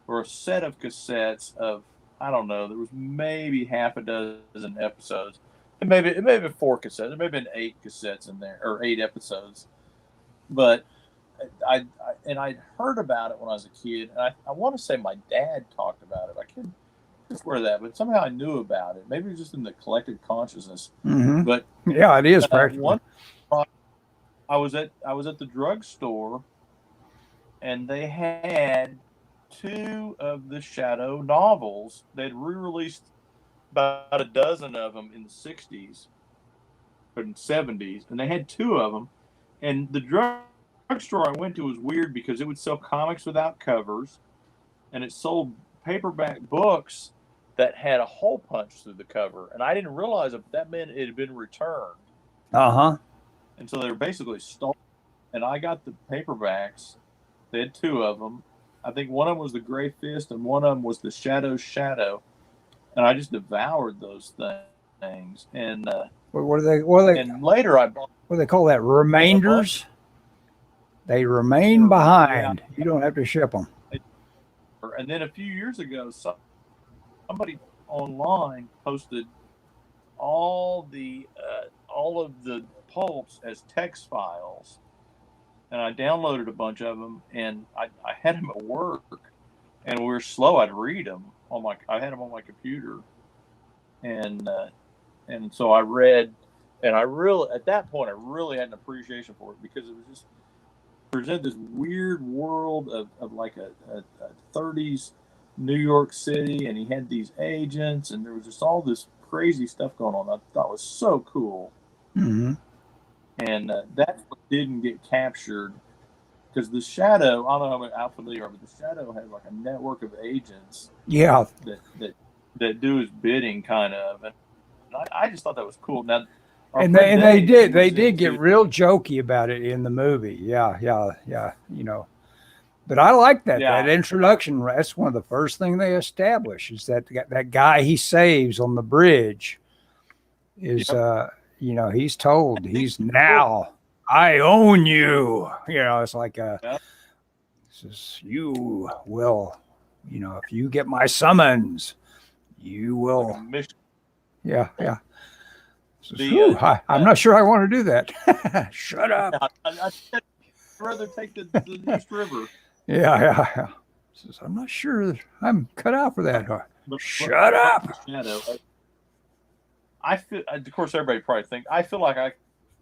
Speaker 2: or a set of cassettes of, I don't know, there was maybe half a dozen episodes. It may have been 4 cassettes. There may have been 8 cassettes in there, or 8 episodes. But I'd heard about it when I was a kid, and I want to say my dad talked about it. I can't swear that, but somehow I knew about it. Maybe it was just in the collective consciousness.
Speaker 1: Mm-hmm.
Speaker 2: But
Speaker 1: yeah, it is practically.
Speaker 2: I was at the drugstore, and they had 2 of the Shadow novels. They'd re-released about a dozen of them in the 60s or in the 70s, and they had 2 of them. And the drugstore I went to was weird because it would sell comics without covers, and it sold paperback books that had a hole punch through the cover. And I didn't realize that meant it had been returned.
Speaker 1: Uh-huh.
Speaker 2: And so they were basically stolen. And I got the paperbacks. They had 2 of them. I think one of them was the Gray Fist, and one of them was the Shadow. And I just devoured those things. And
Speaker 1: what are they?
Speaker 2: And later I bought.
Speaker 1: What do they call that? Remainders. They remain behind. You don't have to ship them.
Speaker 2: And then a few years ago, somebody online posted all of the pulps as text files, and I downloaded a bunch of them, and I had them at work, and we were slow. I'd read them I had them on my computer, and so I read, and at that point I really had an appreciation for it because it was just presented this weird world of like a 30s New York City, and he had these agents, and there was just all this crazy stuff going on. I thought was so cool.
Speaker 1: Mm-hmm.
Speaker 2: And that's what didn't get captured, because the Shadow, I don't know how familiar you are, but the Shadow has like a network of agents.
Speaker 1: Yeah.
Speaker 2: That do his bidding, kind of. And I just thought that was cool. Now, Our
Speaker 1: And
Speaker 2: friend
Speaker 1: they
Speaker 2: Dave,
Speaker 1: did
Speaker 2: he was
Speaker 1: get
Speaker 2: into
Speaker 1: real jokey about it in the movie. Yeah. But I like that
Speaker 2: yeah.
Speaker 1: introduction. That's one of the first thing they establish is that guy he saves on the bridge is
Speaker 2: Yep.
Speaker 1: he's
Speaker 2: I
Speaker 1: told
Speaker 2: think
Speaker 1: he's
Speaker 2: before,
Speaker 1: now I own you. It's like
Speaker 2: yeah,
Speaker 1: says you will, if you get my summons, you
Speaker 2: like a
Speaker 1: will.
Speaker 2: mission.
Speaker 1: Yeah. Says,
Speaker 2: The
Speaker 1: whew, I'm not sure I want to do that. Shut up.
Speaker 2: yeah, I'd rather take the East River.
Speaker 1: Yeah. Says, I'm not sure I'm cut out for that.
Speaker 2: But
Speaker 1: Shut up.
Speaker 2: Shadow, I feel. Of course, everybody probably think I feel like I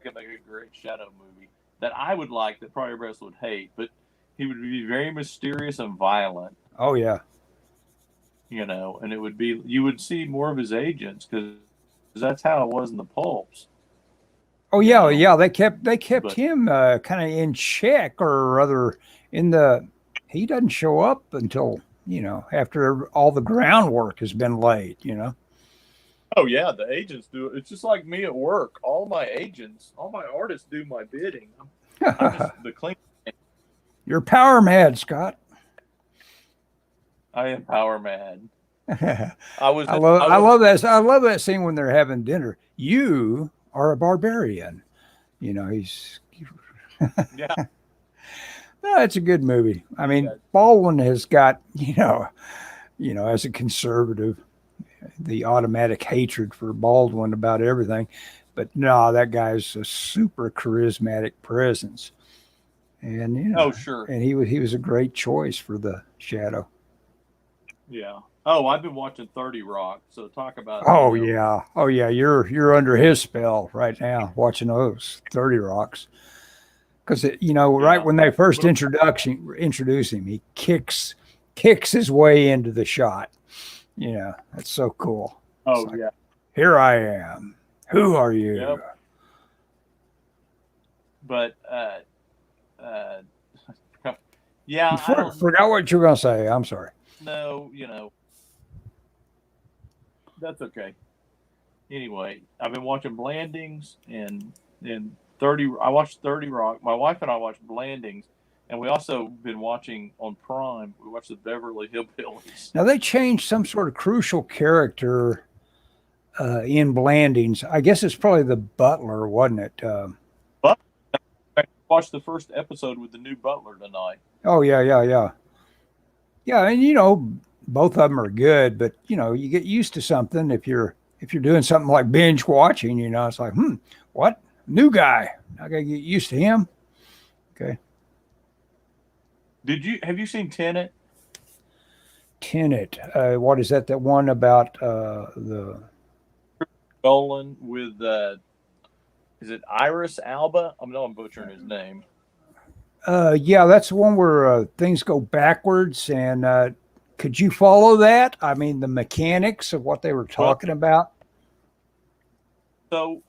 Speaker 2: could make a great Shadow movie that I would like that probably everybody else would hate, but he would be very mysterious and violent.
Speaker 1: Oh yeah.
Speaker 2: And it would be you would see more of his agents because that's how it was in the pulps.
Speaker 1: Oh
Speaker 2: You
Speaker 1: yeah,
Speaker 2: know,
Speaker 1: yeah. They kept
Speaker 2: but
Speaker 1: him kind of in check, or rather, in the. He doesn't show up until after all the groundwork has been laid.
Speaker 2: oh yeah, the agents do it. It's just like me at work. All my agents, all my artists do my bidding. I'm just the clean.
Speaker 1: You're power mad, Scott.
Speaker 2: I am power mad.
Speaker 1: I
Speaker 2: I was.
Speaker 1: love
Speaker 2: I
Speaker 1: I
Speaker 2: was.
Speaker 1: love that I love that scene when they're having dinner. You are a barbarian. He's.
Speaker 2: Yeah.
Speaker 1: No, it's a good movie. I mean,
Speaker 2: Yeah.
Speaker 1: Baldwin has got as a conservative, the automatic hatred for Baldwin about everything. But no, that guy's a super charismatic presence, and
Speaker 2: Oh sure.
Speaker 1: and he was a great choice for the Shadow.
Speaker 2: Yeah. Oh, I've been watching 30 Rock. So talk about
Speaker 1: Oh yeah, you're under his spell right now, watching those 30 Rocks. Because right
Speaker 2: yeah.
Speaker 1: when they first
Speaker 2: But
Speaker 1: introduce him, he kicks his way into the shot. That's so cool. It's
Speaker 2: oh
Speaker 1: like,
Speaker 2: yeah.
Speaker 1: here I am. Who are
Speaker 2: Yep.
Speaker 1: you?
Speaker 2: But uh, yeah, I don't
Speaker 1: Forgot what you were gonna say. I'm sorry.
Speaker 2: know. That's okay. Anyway, I've been watching Blandings and 30. I watched 30 Rock. My wife and I watched Blandings, and we also been watching on Prime. We watched the Beverly Hillbillies.
Speaker 1: Now they changed some sort of crucial character in Blandings. I guess it's probably the butler, wasn't it?
Speaker 2: But I watched the first episode with the new butler tonight.
Speaker 1: Oh yeah. And both of them are good, but you get used to something if you're doing something like binge watching. It's like, what new guy? I gotta get used to him. Okay.
Speaker 2: Have you seen Tenet?
Speaker 1: Tenet. What is that? That one about the?
Speaker 2: Nolan with is it Iris Alba? I'm butchering his name.
Speaker 1: Yeah, that's the one where things go backwards. And could you follow that? I mean, the mechanics of what they were
Speaker 2: Well,
Speaker 1: talking about.
Speaker 2: so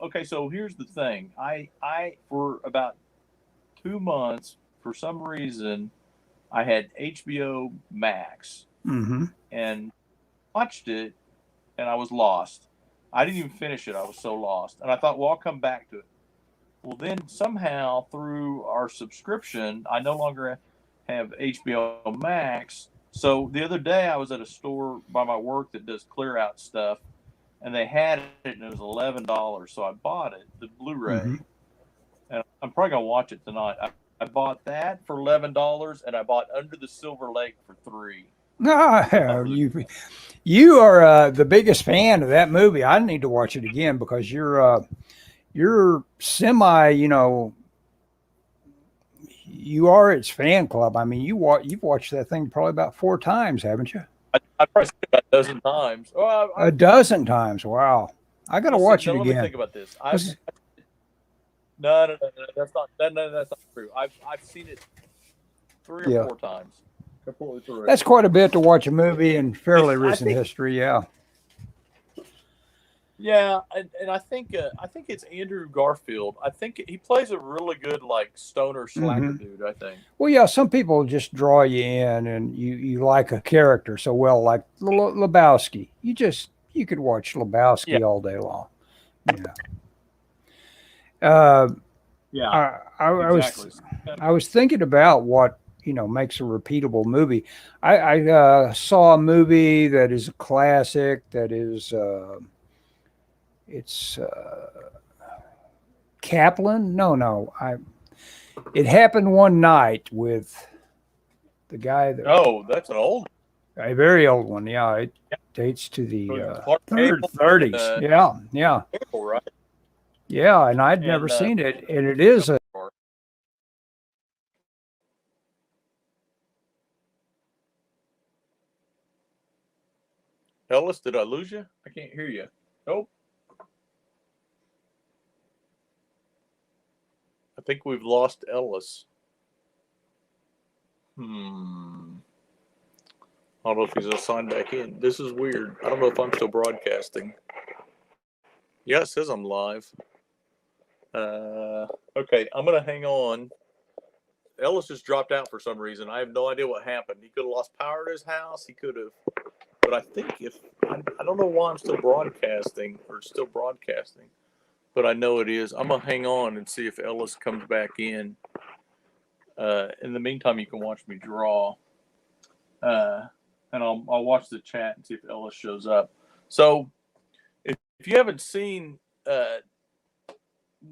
Speaker 2: here's the thing. I for about 2 months, for some reason, I had HBO Max
Speaker 1: Mm-hmm.
Speaker 2: and watched it, and I was lost. I didn't even finish it. I was so lost, and I thought, well, I'll come back to it. Well, then somehow through our subscription, I no longer have HBO Max. So the other day, I was at a store by my work that does clear out stuff, and they had it, and it was $11. So I bought it, the
Speaker 1: Mm-hmm.
Speaker 2: Blu-ray, and I'm probably gonna watch it tonight. I bought that for $11, and I bought Under the Silver Lake for $3.
Speaker 1: Ah,
Speaker 2: Was
Speaker 1: you are the biggest fan of that movie. I need to watch it again because you're semi. You are its fan club. I mean, you've watched that thing probably about 4 times, haven't you?
Speaker 2: I probably seen it about a dozen times. Oh,
Speaker 1: A dozen times. Wow. I got to watch it
Speaker 2: Let me
Speaker 1: again.
Speaker 2: think about this.
Speaker 1: This-
Speaker 2: No, that's not true. I've seen it 3 or 4 times. Completely correct.
Speaker 1: That's quite a bit to watch a movie in fairly
Speaker 2: I
Speaker 1: recent
Speaker 2: think-
Speaker 1: history. Yeah.
Speaker 2: Yeah, and I think it's Andrew Garfield. I think he plays a really good like stoner slacker dude. I think.
Speaker 1: Well, yeah, some people just draw you in and you like a character so well, like Lebowski. You could watch Lebowski
Speaker 2: Yeah.
Speaker 1: all day long. Yeah. Uh,
Speaker 2: Yeah,
Speaker 1: I was
Speaker 2: exactly.
Speaker 1: I was thinking about what makes a repeatable movie. I saw a movie that is a classic. That is it's Kaplan. No, no. It happened one night with the guy that
Speaker 2: Oh, that's an old
Speaker 1: a very old one. Yeah, it dates to the
Speaker 2: with Clark
Speaker 1: third
Speaker 2: Gable,
Speaker 1: 30s. Yeah, yeah,
Speaker 2: Gable, right?
Speaker 1: yeah. And I'd never
Speaker 2: And
Speaker 1: seen it, and it is a
Speaker 2: Ellis, did I lose you? I can't hear you. Nope. I think we've lost Ellis. I don't know if he's gonna sign back in. This is weird. I don't know if I'm still broadcasting. Yeah, it says I'm live. Okay, I'm gonna hang on. Ellis just dropped out for some reason. I have no idea what happened. He could have lost power at his house. He could have, but I think if I don't know why I'm still broadcasting or still broadcasting, but I know it is. I'm gonna hang on and see if Ellis comes back in. In the meantime, you can watch me draw, uh, and I'll watch the chat and see if Ellis shows up. So if you haven't seen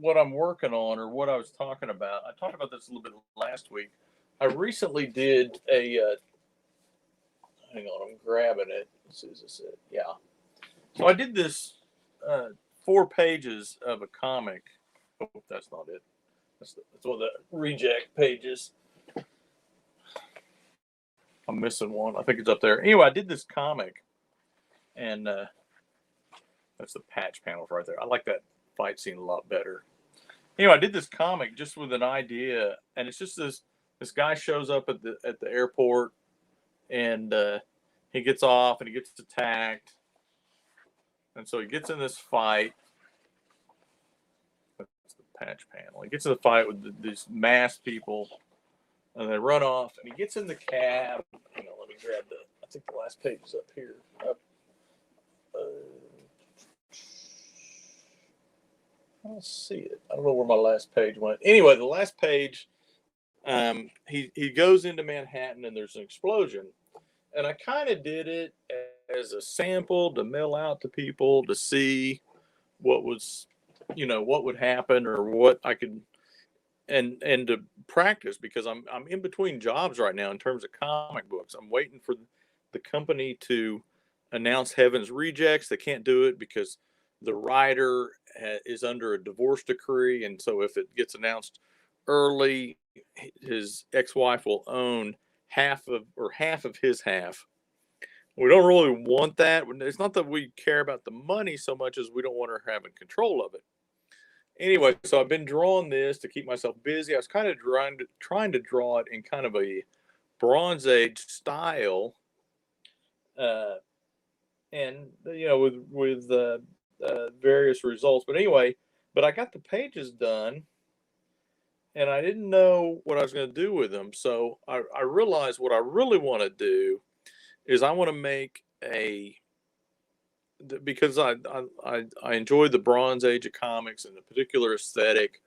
Speaker 2: what I'm working on or what I was talking about, I talked about this a little bit last week. I recently did a hang on, I'm grabbing it. This is it. Yeah. So I did this 4 pages of a comic. Oh, that's not it. That's one of the reject pages. I'm missing one. I think it's up there. Anyway, I did this comic, and that's the patch panel right there. I like that fight scene a lot better. Anyway, I did this comic just with an idea, and it's just this guy shows up at the airport, and he gets off and he gets attacked, and so he gets in this fight. That's the patch panel. He gets in the fight with these masked people, and they run off, and he gets in the cab. Hang on, let me grab the. I think the last page is up here. I don't see it. I don't know where my last page went. Anyway, the last page, he goes into Manhattan, and there's an explosion, and I kind of did it as a sample to mail out to people to see what was, what would happen or what I could, and to practice because I'm in between jobs right now in terms of comic books. I'm waiting for the company to announce Heaven's Rejects. They can't do it because the writer is under a divorce decree, and so if it gets announced early, his ex-wife will own half of his half. We don't really want that. It's not that we care about the money so much as we don't want her having control of it. Anyway, so I've been drawing this to keep myself busy. I was kind of trying to draw it in kind of a Bronze Age style, uh, and with various results. But anyway, but I got the pages done, and I didn't know what I was going to do with them. So I realized what I really want to do is I want to make because I enjoy the Bronze Age of comics and the particular aesthetic,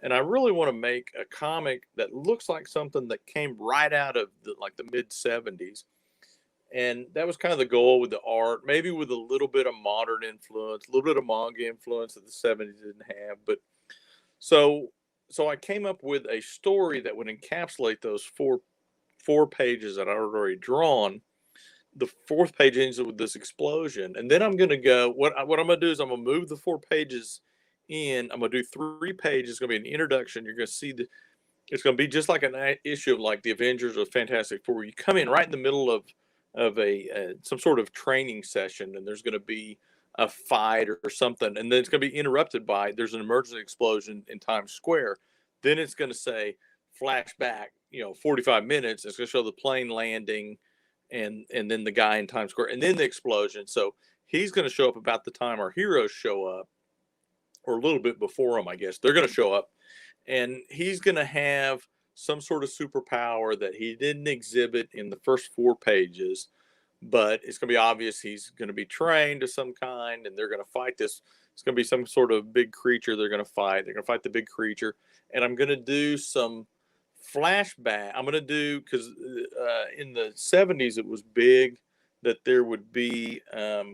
Speaker 2: and I really want to make a comic that looks like something that came right out of the mid '70s, and that was kind of the goal with the art, maybe with a little bit of modern influence, a little bit of manga influence that the '70s didn't have, but so I came up with a story that would encapsulate those four pages that I had already drawn. The fourth page ends with this explosion, and then I'm going to go. What I'm going to do is I'm going to move the 4 pages in. I'm going to do 3 pages. It's going to be an introduction. You're going to see it's going to be just like an issue of like the Avengers or Fantastic Four. You come in right in the middle of a some sort of training session, and there's going to be a fight or something, and then it's going to be interrupted by there's an emergency explosion in Times Square. Then it's going to say flashback, 45 minutes. It's going to show the plane landing, and then the guy in Times Square, and then the explosion. So he's going to show up about the time our heroes show up, or a little bit before them, I guess. They're going to show up, and he's going to have some sort of superpower that he didn't exhibit in the first 4 pages, but it's going to be obvious he's going to be trained of some kind, and they're going to fight this. It's going to be some sort of big creature they're going to fight. They're going to fight the big creature, and I'm going to do some flashback. I'm going to do, because in the 70s it was big that there would be what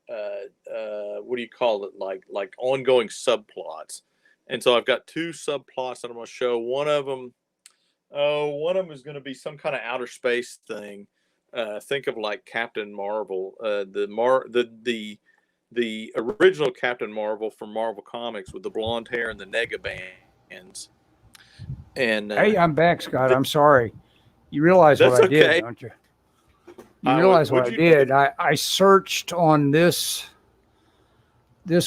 Speaker 2: do you call it, like ongoing subplots. And so I've got two subplots that I'm going to show. One of them is going to be some kind of outer space thing. Think of like Captain Marvel, the original Captain Marvel from Marvel Comics with the blonde hair and the nega bands. And
Speaker 1: hey, I'm back, Scott. I'm sorry. You realize what I did, don't you? You realize what I did? I searched on this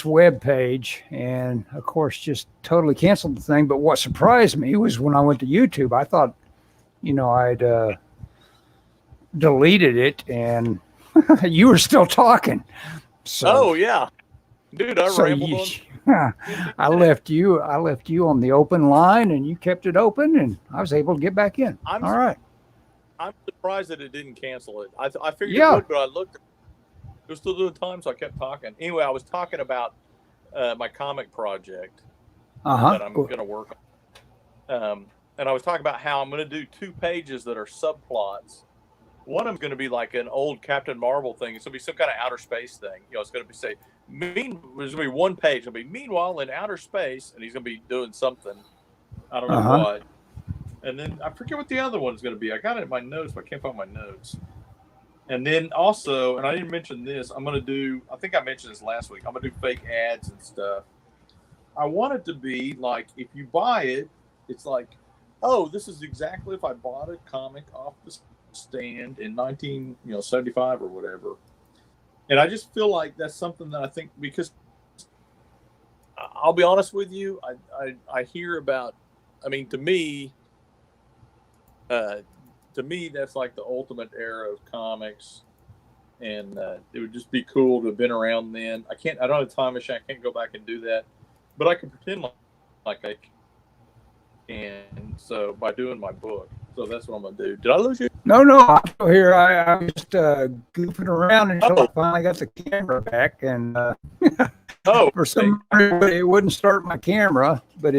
Speaker 1: web page, and of course, just totally canceled the thing. But what surprised me was when I went to YouTube, I thought, I'd deleted it, and you were still talking. So,
Speaker 2: oh yeah, dude, I rambled on.
Speaker 1: I left you on the open line, and you kept it open, and I was able to get back in. All right.
Speaker 2: I'm surprised that it didn't cancel it. I figured it would, but I looked. It was still doing time, so I kept talking. Anyway, I was talking about my comic project that I'm going to work on. And I was talking about how I'm going to do 2 pages that are subplots. One of them's going to be like an old Captain Marvel thing. It's going to be some kind of outer space thing. It's going to be there's going to be 1 page. It'll be meanwhile in outer space, and he's going to be doing something. I don't know what. And then I forget what the other one's going to be. I got it in my notes, but I can't find my notes. And then also, and I didn't mention this, I'm going to do, I think I mentioned this last week, I'm going to do fake ads and stuff. I want it to be like, if you buy it, it's like, oh, this is exactly if I bought a comic off the stand in 1975 or whatever. And I just feel like that's something that I think, because I'll be honest with you, I hear about, I mean, to me, that's like the ultimate era of comics, and it would just be cool to have been around then. I don't have a time machine. I can't go back and do that, but I can pretend like I can. And so by doing my book, so that's what I'm gonna do. Did I lose you?
Speaker 1: No, I'm still here. I was just goofing around until I finally got the camera back, and for some reason it wouldn't start my camera, but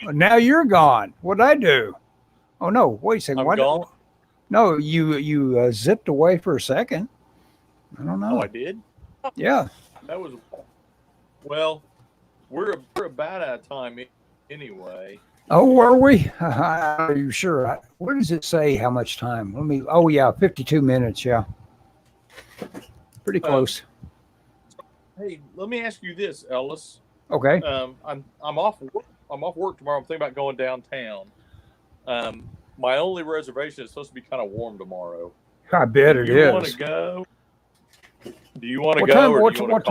Speaker 1: now you're gone. What'd I do? Oh no! Wait a second.
Speaker 2: I'm gone.
Speaker 1: No, you zipped away for a second. I don't know.
Speaker 2: Oh, I did?
Speaker 1: Yeah.
Speaker 2: That was, well, we're about out of time anyway.
Speaker 1: Oh, were we? Are you sure? Where does it say how much time? 52 minutes. Yeah. Pretty close.
Speaker 2: Hey, let me ask you this, Ellis.
Speaker 1: Okay.
Speaker 2: I'm off work tomorrow. I'm thinking about going downtown. My only reservation is supposed to be kind of warm tomorrow.
Speaker 1: I bet it is.
Speaker 2: Do you want to go? Do you want to
Speaker 1: go?
Speaker 2: What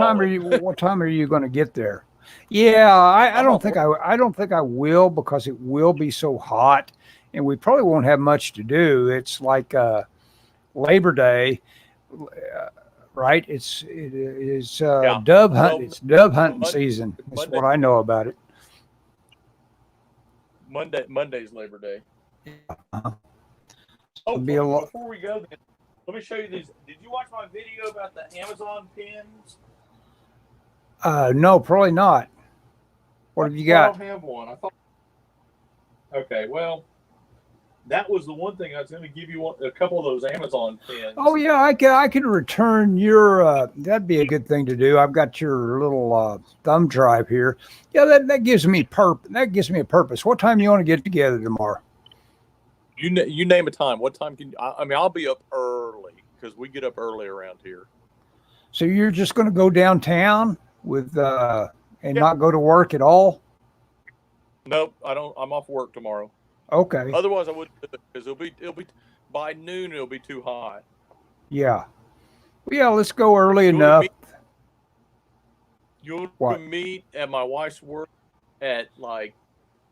Speaker 2: time
Speaker 1: are you going to get there? Yeah, I don't think I will, because it will be so hot, and we probably won't have much to do. It's like Labor Day, right? It is dove hunt. It's dove hunting season. That's what I know about it.
Speaker 2: Monday's Labor Day.
Speaker 1: Yeah.
Speaker 2: Oh, before we go, then, let me show you these. Did you watch my video about the Amazon pins?
Speaker 1: No, probably not. What have you got?
Speaker 2: I don't have one. I thought. Okay, well, that was the one thing I was going to give you a couple of those Amazon pins.
Speaker 1: Oh yeah, I could return your. That'd be a good thing to do. I've got your little thumb drive here. Yeah, that gives me That gives me a purpose. What time do you want to get together tomorrow?
Speaker 2: You name a time. What time can? I'll be up early because we get up early around here.
Speaker 1: So you're just going to go downtown with not go to work at all?
Speaker 2: Nope, I don't. I'm off work tomorrow.
Speaker 1: Okay.
Speaker 2: Otherwise, I wouldn't do it, because it'll be by noon. It'll be too hot.
Speaker 1: Yeah. Well, yeah. Let's go early enough.
Speaker 2: You want to meet at my wife's work at like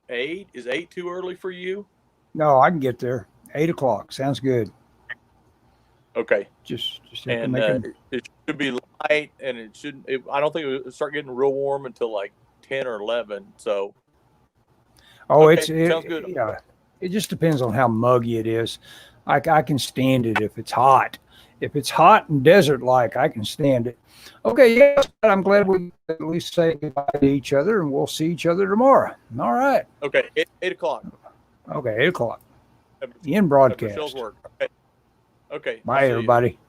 Speaker 2: 8? Is 8 too early for you?
Speaker 1: No, I can get there. 8 o'clock. Sounds good.
Speaker 2: Okay.
Speaker 1: Just
Speaker 2: and it should be light, and it shouldn't. I don't think it will start getting real warm until like 10 or 11. So.
Speaker 1: Oh,
Speaker 2: okay, sounds good.
Speaker 1: Yeah. It just depends on how muggy it is. I can stand it if it's hot, If it's hot and desert-like, I can stand it. Okay, yes, I'm glad we at least say goodbye to each other, and we'll see each other tomorrow. All right.
Speaker 2: Okay, 8 o'clock.
Speaker 1: Okay, 8 o'clock. In
Speaker 2: Michelle's
Speaker 1: broadcast.
Speaker 2: work. Okay. Okay. I'll
Speaker 1: Bye,
Speaker 2: see you.
Speaker 1: everybody.